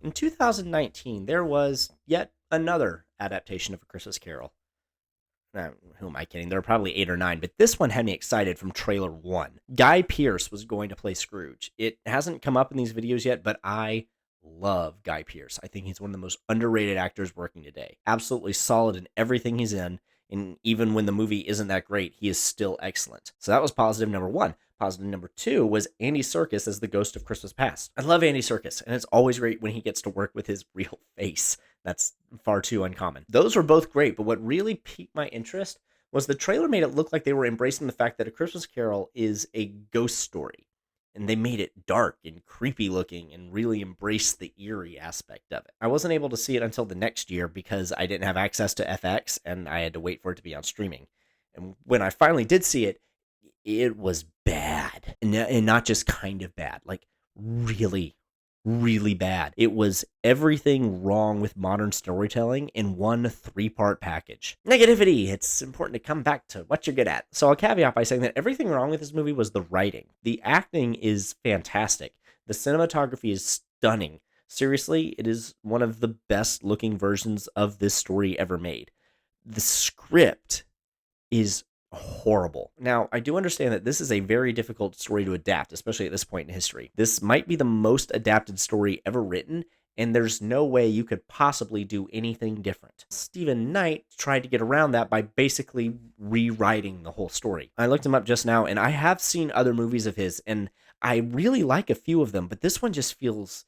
In 2019, there was yet another adaptation of A Christmas Carol. Who am I kidding? There are probably 8 or 9, but this one had me excited from trailer one. Guy Pearce was going to play Scrooge. It hasn't come up in these videos yet, but I love Guy Pearce. I think he's one of the most underrated actors working today. Absolutely solid in everything he's in, and even when the movie isn't that great, he is still excellent. So that was positive number one. Positive number two was Andy Serkis as the Ghost of Christmas Past. I love Andy Serkis, and it's always great when he gets to work with his real face. That's far too uncommon. Those were both great, but what really piqued my interest was the trailer made it look like they were embracing the fact that A Christmas Carol is a ghost story. And they made it dark and creepy looking and really embraced the eerie aspect of it. I wasn't able to see it until the next year because I didn't have access to FX and I had to wait for it to be on streaming. And when I finally did see it, it was bad. And not just kind of bad, like really, really bad. It was everything wrong with modern storytelling in one 3-part package. Negativity. It's important to come back to what you're good at. So I'll caveat by saying that everything wrong with this movie was the writing. The acting is fantastic. The cinematography is stunning. Seriously, it is one of the best looking versions of this story ever made. The script is horrible. Now, I do understand that this is a very difficult story to adapt, especially at this point in history. This might be the most adapted story ever written, and there's no way you could possibly do anything different. Stephen Knight tried to get around that by basically rewriting the whole story. I looked him up just now, and I have seen other movies of his, and I really like a few of them, but this one just feels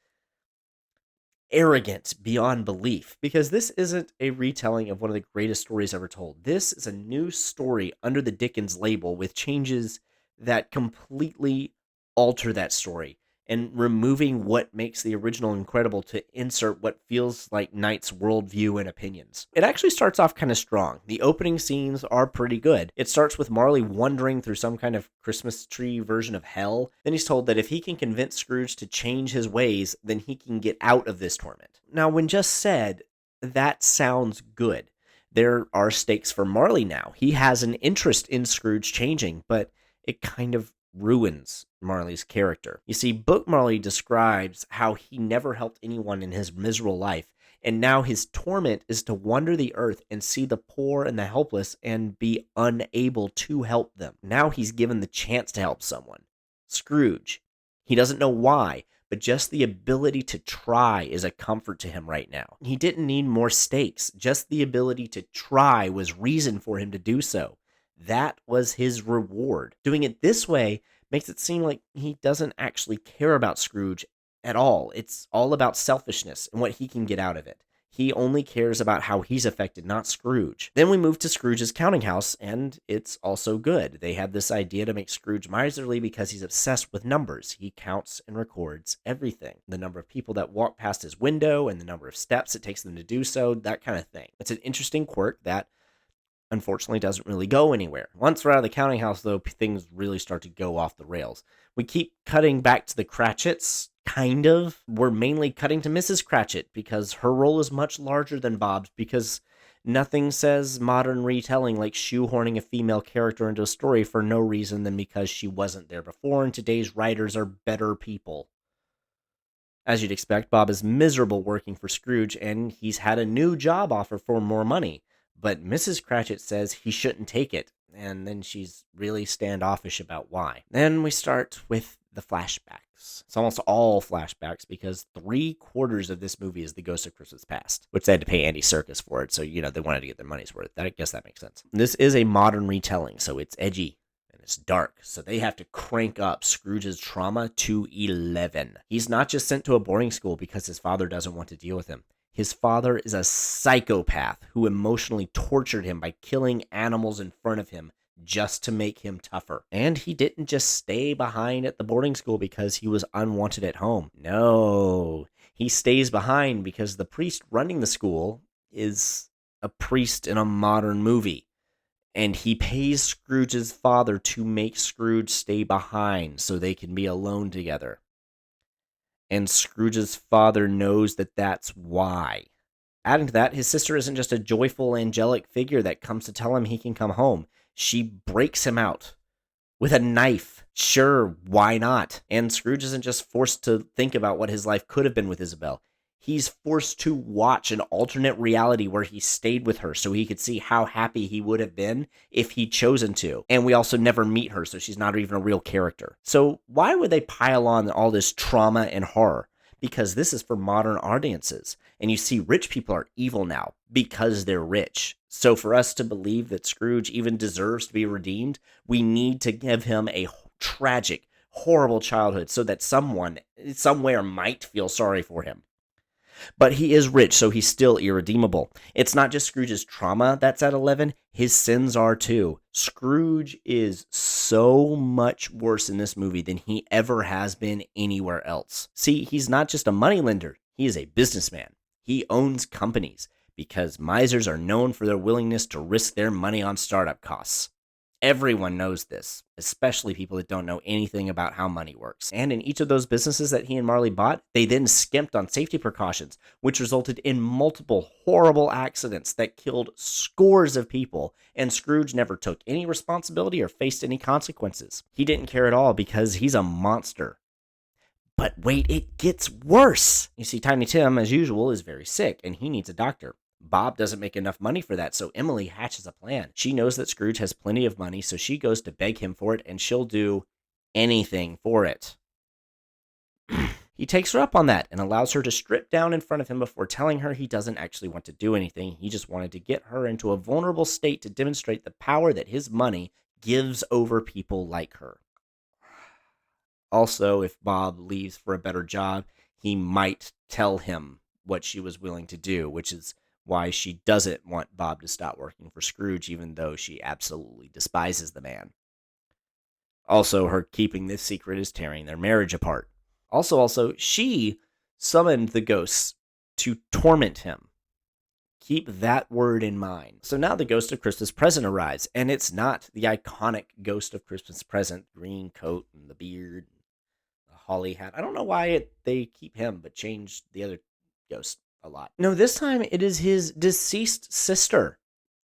arrogant beyond belief because this isn't a retelling of one of the greatest stories ever told. This is a new story under the Dickens label with changes that completely alter that story and removing what makes the original incredible to insert what feels like Knight's worldview and opinions. It actually starts off kind of strong. The opening scenes are pretty good. It starts with Marley wandering through some kind of Christmas tree version of hell. Then he's told that if he can convince Scrooge to change his ways, then he can get out of this torment. Now, when just said, that sounds good. There are stakes for Marley now. He has an interest in Scrooge changing, but it kind of ruins Marley's character. You see, Book Marley describes how he never helped anyone in his miserable life, and now his torment is to wander the earth and see the poor and the helpless and be unable to help them. Now he's given the chance to help someone. Scrooge. He doesn't know why, but just the ability to try is a comfort to him right now. He didn't need more stakes. Just the ability to try was reason for him to do so. That was his reward. Doing it this way makes it seem like he doesn't actually care about Scrooge at all. It's all about selfishness and what he can get out of it. He only cares about how he's affected, not Scrooge. Then we move to Scrooge's counting house, and it's also good. They had this idea to make Scrooge miserly because he's obsessed with numbers. He counts and records everything. The number of people that walk past his window and the number of steps it takes them to do so, that kind of thing. It's an interesting quirk that unfortunately doesn't really go anywhere. Once we're out of the counting house, though, things really start to go off the rails. We keep cutting back to the Cratchits, kind of. We're mainly cutting to Mrs. Cratchit because her role is much larger than Bob's, because nothing says modern retelling like shoehorning a female character into a story for no reason than because she wasn't there before, and today's writers are better people. As you'd expect, Bob is miserable working for Scrooge, and he's had a new job offer for more money. But Mrs. Cratchit says he shouldn't take it, and then she's really standoffish about why. Then we start with the flashbacks. It's almost all flashbacks because 3/4 of this movie is the Ghost of Christmas Past, which they had to pay Andy Serkis for it, so, they wanted to get their money's worth. I guess that makes sense. This is a modern retelling, so it's edgy. It's dark, so they have to crank up Scrooge's trauma to 11. He's not just sent to a boarding school because his father doesn't want to deal with him. His father is a psychopath who emotionally tortured him by killing animals in front of him just to make him tougher. And he didn't just stay behind at the boarding school because he was unwanted at home. No, he stays behind because the priest running the school is a priest in a modern movie. And he pays Scrooge's father to make Scrooge stay behind so they can be alone together. And Scrooge's father knows that that's why. Adding to that, his sister isn't just a joyful, angelic figure that comes to tell him he can come home. She breaks him out with a knife. Sure, why not? And Scrooge isn't just forced to think about what his life could have been with Isabel. He's forced to watch an alternate reality where he stayed with her so he could see how happy he would have been if he'd chosen to. And we also never meet her, so she's not even a real character. So why would they pile on all this trauma and horror? Because this is for modern audiences. And you see, rich people are evil now because they're rich. So for us to believe that Scrooge even deserves to be redeemed, we need to give him a tragic, horrible childhood so that someone somewhere might feel sorry for him. But he is rich, so he's still irredeemable. It's not just Scrooge's trauma that's at 11, his sins are too. Scrooge is so much worse in this movie than he ever has been anywhere else. See, he's not just a moneylender, he is a businessman. He owns companies because misers are known for their willingness to risk their money on startup costs. Everyone knows this, especially people that don't know anything about how money works. And in each of those businesses that he and Marley bought, they then skimped on safety precautions, which resulted in multiple horrible accidents that killed scores of people, and Scrooge never took any responsibility or faced any consequences. He didn't care at all because he's a monster. But wait, it gets worse. You see, Tiny Tim, as usual, is very sick, and he needs a doctor. Bob doesn't make enough money for that, so Emily hatches a plan. She knows that Scrooge has plenty of money, so she goes to beg him for it, and she'll do anything for it. He takes her up on that and allows her to strip down in front of him before telling her he doesn't actually want to do anything. He just wanted to get her into a vulnerable state to demonstrate the power that his money gives over people like her. Also, if Bob leaves for a better job, he might tell him what she was willing to do, which is why she doesn't want Bob to stop working for Scrooge, even though she absolutely despises the man. Also, her keeping this secret is tearing their marriage apart. Also, she summoned the ghosts to torment him. Keep that word in mind. So now the ghost of Christmas Present arrives, and it's not the iconic ghost of Christmas Present, green coat and the beard, and the holly hat. I don't know why they keep him, but change the other ghost a lot. No, this time it is his deceased sister.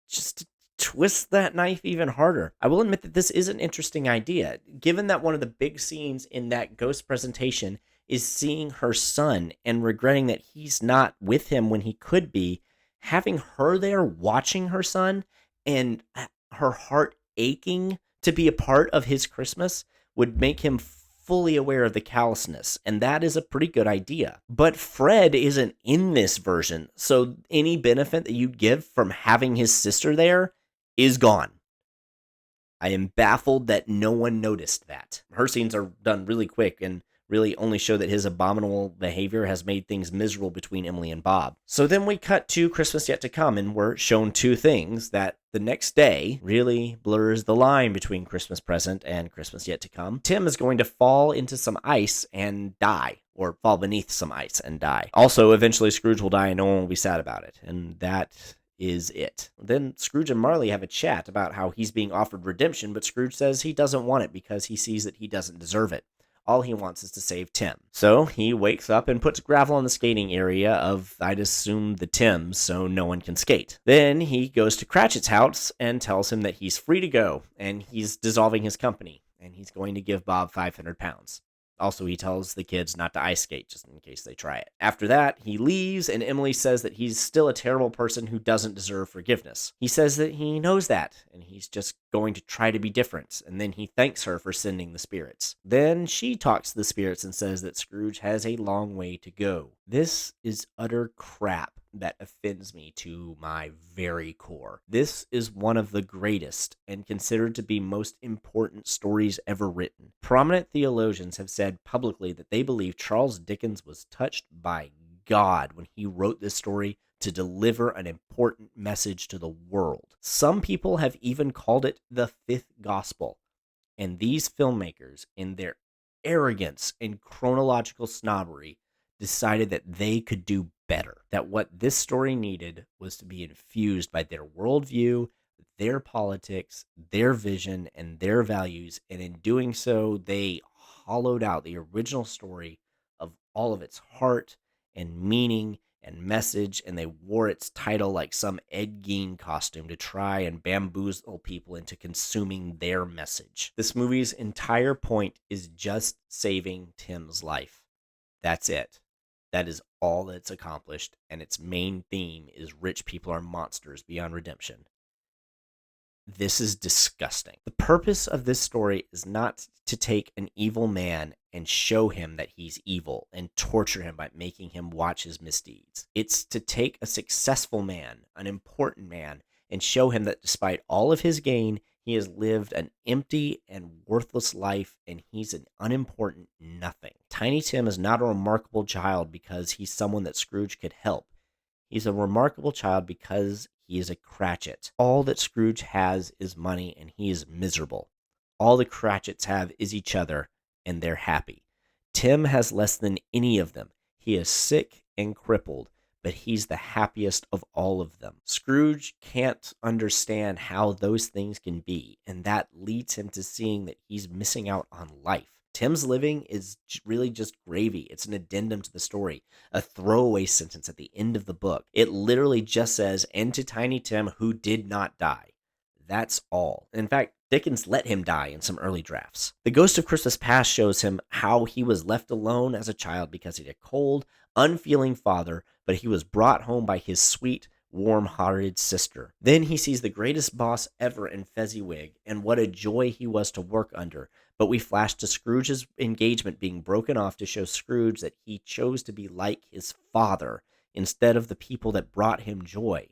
Just to twist that knife even harder. I will admit that this is an interesting idea, given that one of the big scenes in that ghost presentation is seeing her son and regretting that he's not with him when he could be. Having her there watching her son and her heart aching to be a part of his Christmas would make him fully aware of the callousness, and that is a pretty good idea. But Fred isn't in this version, so any benefit that you'd give from having his sister there is gone. I am baffled that no one noticed that. Her scenes are done really quick and really only show that his abominable behavior has made things miserable between Emily and Bob. So then we cut to Christmas Yet to Come, and we're shown two things that the next day really blurs the line between Christmas Present and Christmas Yet to Come. Tim is going to fall into some ice and die, or fall beneath some ice and die. Also, eventually Scrooge will die and no one will be sad about it, and that is it. Then Scrooge and Marley have a chat about how he's being offered redemption, but Scrooge says he doesn't want it because he sees that he doesn't deserve it. All he wants is to save Tim. So he wakes up and puts gravel on the skating area of, I'd assume, the Tims, so no one can skate. Then he goes to Cratchit's house and tells him that he's free to go, and he's dissolving his company, and he's going to give Bob 500 pounds. Also, he tells the kids not to ice skate, just in case they try it. After that, he leaves, and Emily says that he's still a terrible person who doesn't deserve forgiveness. He says that he knows that, and he's just going to try to be different, and then he thanks her for sending the spirits. Then she talks to the spirits and says that Scrooge has a long way to go. This is utter crap that offends me to my very core. This is one of the greatest and considered to be most important stories ever written. Prominent theologians have said publicly that they believe Charles Dickens was touched by God when he wrote this story to deliver an important message to the world. Some people have even called it the fifth gospel. And these filmmakers, in their arrogance and chronological snobbery, decided that they could do better. That what this story needed was to be infused by their worldview, their politics, their vision, and their values. And in doing so, they hollowed out the original story of all of its heart and meaning and message, and they wore its title like some Ed Gein costume to try and bamboozle people into consuming their message. This movie's entire point is just saving Tim's life. That's it. That is all that's accomplished, and its main theme is rich people are monsters beyond redemption. This is disgusting. The purpose of this story is not to take an evil man and show him that he's evil and torture him by making him watch his misdeeds. It's to take a successful man, an important man, and show him that despite all of his gain, he has lived an empty and worthless life and he's an unimportant nothing. Tiny Tim is not a remarkable child because he's someone that Scrooge could help. He's a remarkable child because he is a Cratchit. All that Scrooge has is money, and he is miserable. All the Cratchits have is each other, and they're happy. Tim has less than any of them. He is sick and crippled, but he's the happiest of all of them. Scrooge can't understand how those things can be, and that leads him to seeing that he's missing out on life. Tim's living is really just gravy. It's an addendum to the story, a throwaway sentence at the end of the book. It literally just says, "And to Tiny Tim, who did not die." That's all. In fact, Dickens let him die in some early drafts. The Ghost of Christmas Past shows him how he was left alone as a child because he had a cold, unfeeling father, but he was brought home by his sweet, warm-hearted sister. Then he sees the greatest boss ever in Fezziwig, and what a joy he was to work under. But we flash to Scrooge's engagement being broken off to show Scrooge that he chose to be like his father instead of the people that brought him joy.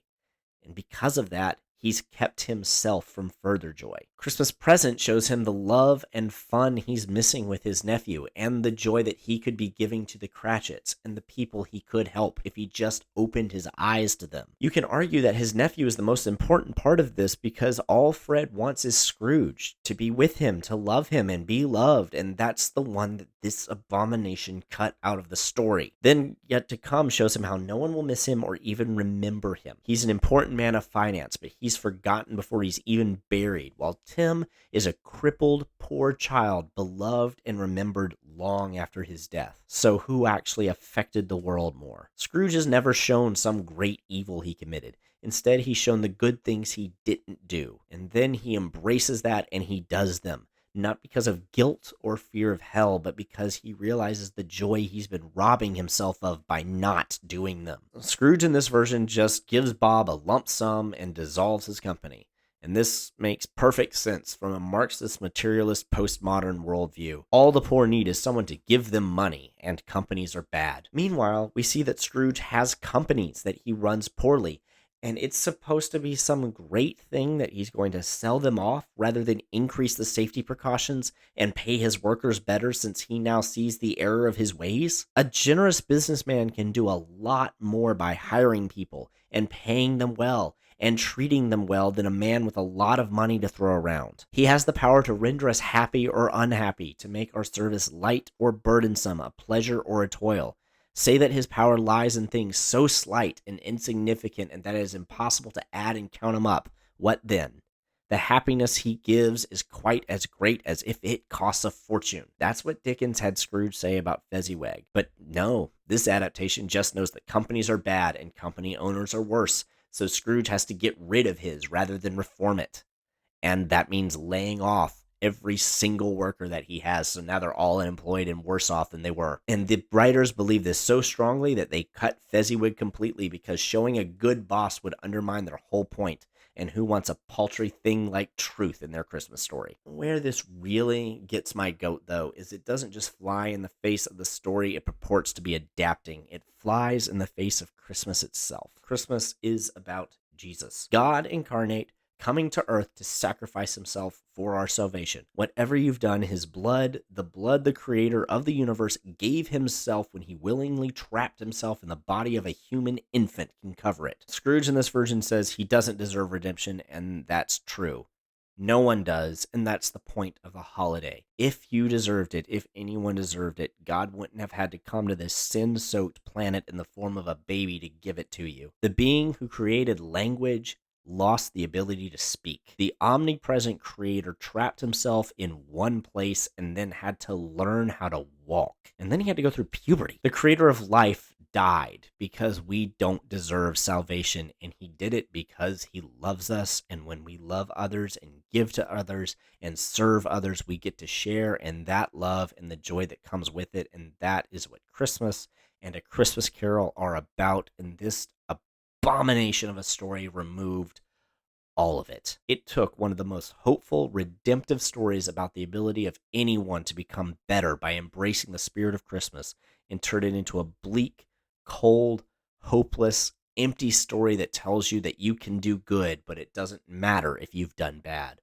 And because of that, he's kept himself from further joy. Christmas Present shows him the love and fun he's missing with his nephew and the joy that he could be giving to the Cratchits and the people he could help if he just opened his eyes to them. You can argue that his nephew is the most important part of this because all Fred wants is Scrooge, to be with him, to love him and be loved, and that's the one that this abomination cut out of the story. Then Yet to Come shows him how no one will miss him or even remember him. He's an important man of finance, but he's forgotten before he's even buried, while Tim is a crippled, poor child, beloved and remembered long after his death. So who actually affected the world more? Scrooge has never shown some great evil he committed. Instead, he's shown the good things he didn't do, and then he embraces that and he does them. Not because of guilt or fear of hell, but because he realizes the joy he's been robbing himself of by not doing them. Scrooge in this version just gives Bob a lump sum and dissolves his company. And this makes perfect sense from a Marxist, materialist, postmodern worldview. All the poor need is someone to give them money, and companies are bad. Meanwhile, we see that Scrooge has companies that he runs poorly, and it's supposed to be some great thing that he's going to sell them off rather than increase the safety precautions and pay his workers better since he now sees the error of his ways. A generous businessman can do a lot more by hiring people and paying them well and treating them well than a man with a lot of money to throw around. He has the power to render us happy or unhappy, to make our service light or burdensome, a pleasure or a toil. Say that his power lies in things so slight and insignificant and that it is impossible to add and count them up. What then? The happiness he gives is quite as great as if it costs a fortune. That's what Dickens had Scrooge say about Fezziwig. But no, this adaptation just knows that companies are bad and company owners are worse, so Scrooge has to get rid of his rather than reform it. And that means laying off every single worker that he has, so now they're all unemployed and worse off than they were. And the writers believe this so strongly that they cut Fezziwig completely because showing a good boss would undermine their whole point. And who wants a paltry thing like truth in their Christmas story? Where this really gets my goat, though, is it doesn't just fly in the face of the story it purports to be adapting. It flies in the face of Christmas itself. Christmas is about Jesus, God incarnate, coming to earth to sacrifice himself for our salvation. Whatever you've done, his blood, the creator of the universe, gave himself when he willingly trapped himself in the body of a human infant, can cover it. Scrooge in this version says he doesn't deserve redemption, and that's true. No one does, and that's the point of the holiday. If you deserved it, if anyone deserved it, God wouldn't have had to come to this sin-soaked planet in the form of a baby to give it to you. The being who created language lost the ability to speak. The omnipresent creator trapped himself in one place and then had to learn how to walk. And then he had to go through puberty. The creator of life died because we don't deserve salvation, and he did it because he loves us, and when we love others and give to others and serve others, we get to share in that love and the joy that comes with it, and that is what Christmas and A Christmas Carol are about, and this abomination of a story removed all of it. It took one of the most hopeful, redemptive stories about the ability of anyone to become better by embracing the spirit of Christmas and turned it into a bleak, cold, hopeless, empty story that tells you that you can do good, but it doesn't matter if you've done bad.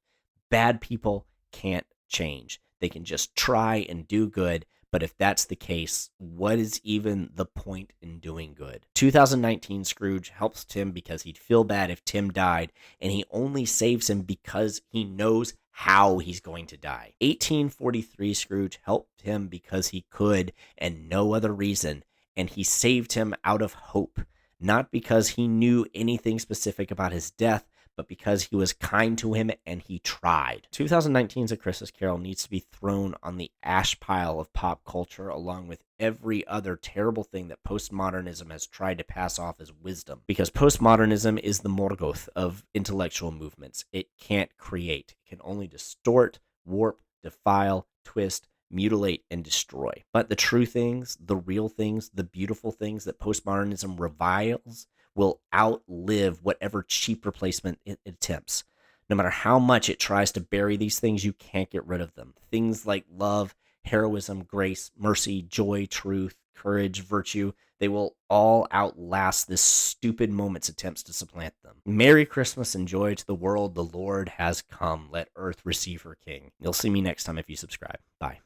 Bad people can't change. They can just try and do good. But if that's the case, what is even the point in doing good? 2019 Scrooge helps Tim because he'd feel bad if Tim died, and he only saves him because he knows how he's going to die. 1843 Scrooge helped him because he could and no other reason, and he saved him out of hope, not because he knew anything specific about his death, but because he was kind to him and he tried. 2019's A Christmas Carol needs to be thrown on the ash pile of pop culture along with every other terrible thing that postmodernism has tried to pass off as wisdom. Because postmodernism is the Morgoth of intellectual movements. It can't create. It can only distort, warp, defile, twist, mutilate, and destroy. But the true things, the real things, the beautiful things that postmodernism reviles will outlive whatever cheap replacement it attempts. No matter how much it tries to bury these things, you can't get rid of them. Things like love, heroism, grace, mercy, joy, truth, courage, virtue, they will all outlast this stupid moment's attempts to supplant them. Merry Christmas and joy to the world. The Lord has come. Let earth receive her King. You'll see me next time if you subscribe. Bye.